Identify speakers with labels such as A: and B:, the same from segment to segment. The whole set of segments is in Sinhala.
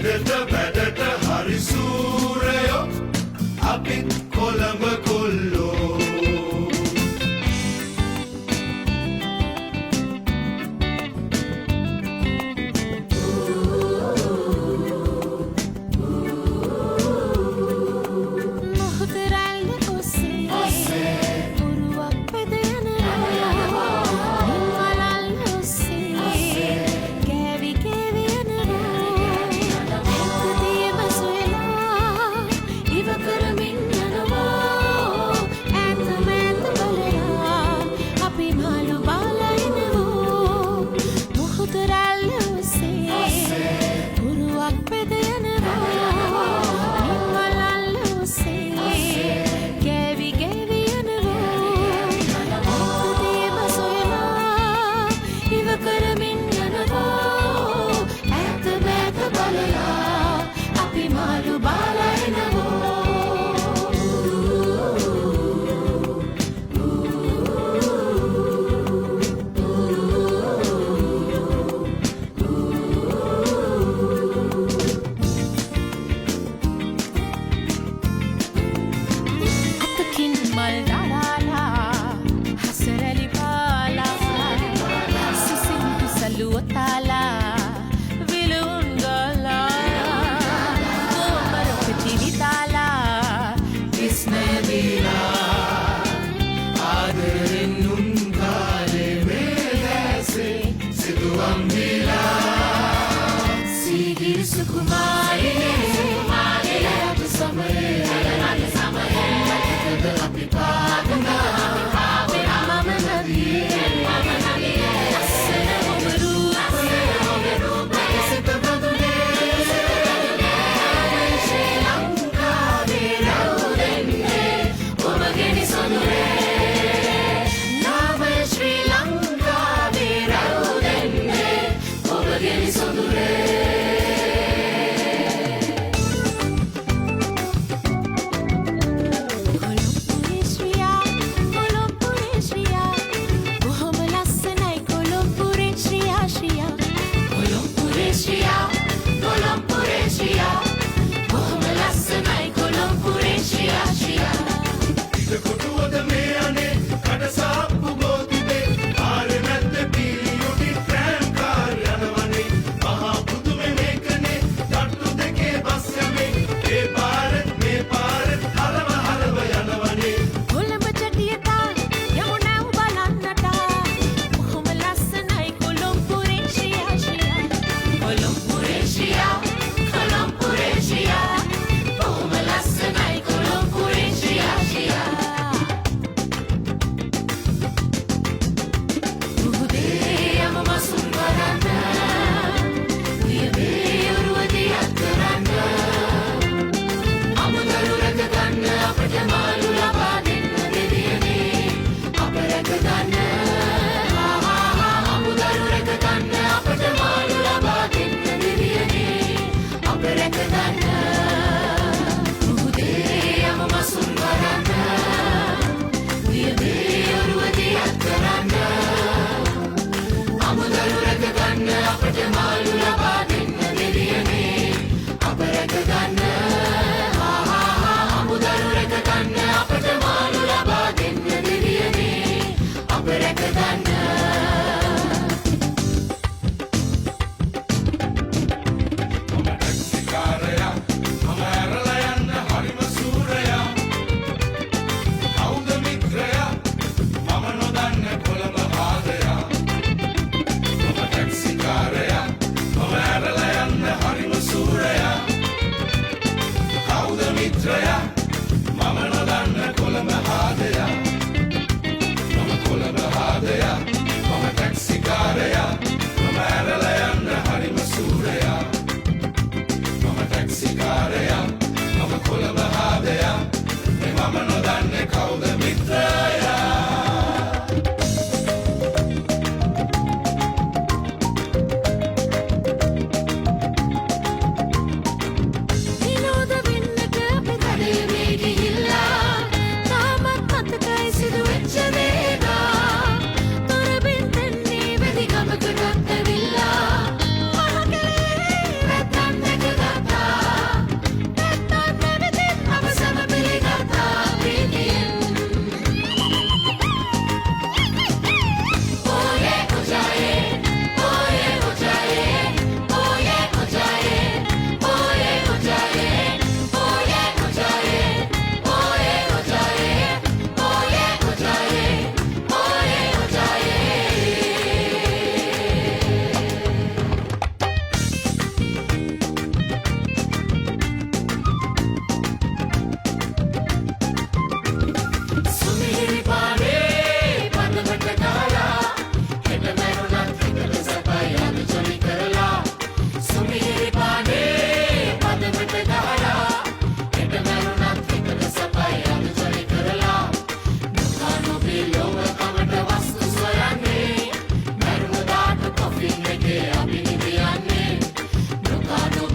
A: ගෙදරට වැඩට හරි සූරයෝ අපිත් කොළඹ කොල්ලෝ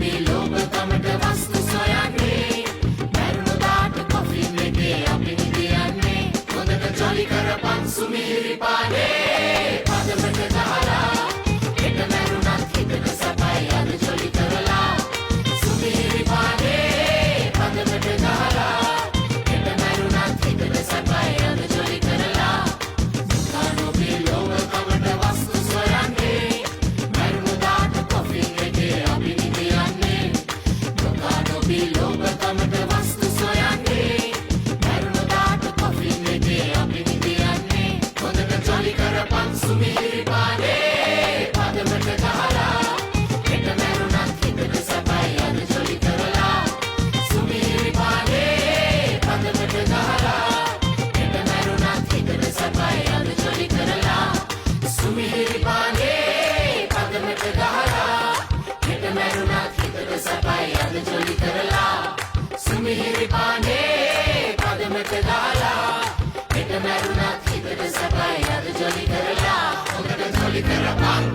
B: නොබී ලෝභකමට වස්තු සොයන්නේ මැරුණුදාට කොෆි එකේ අපි නිදියන්නේ හොඳට ජොලි කරපන් සුමිහිරි පානේ පදමට ගහලා හෙට මැරුණත් හිතට සපයි අද ජොලි කරලා සුමිහිරි පානේ පදමට ගහලා හෙට මැරුණත් හිතට සපයි අද ජොලි කරලා දුකා නොබී ලෝභකමට වස්තු සොයන්නේ මැරුණුදාට කොෆි එකේ අපි නිදියන්නේ දුකා නොබී ලෝභකමට වස්තු සොයන්නේ මැරුණුදාට කොෆි එකේ අපි නිදියන්නේ හොඳට ජොලි කරපන් සුමිහිරි පානේ පදමට ගහලා හෙට මැරුණත් හිතට සපයි අද ජොලි කරලා සුමිහිරි පානේ පදමට ගහලා හෙට මැරුණත් හිතට සපයි අද ජොලි කරලා සුමිහිරි පානේ පදමට ගහලා හෙට මැරුණත් හිතට සපයි අද ජොලි කරලා සුමිහිරි පානේ පදමට ගහලා හෙට මැරුණත් හිතට සපයි අද ජොලි කරලා හොඳට ජොලි කරපන්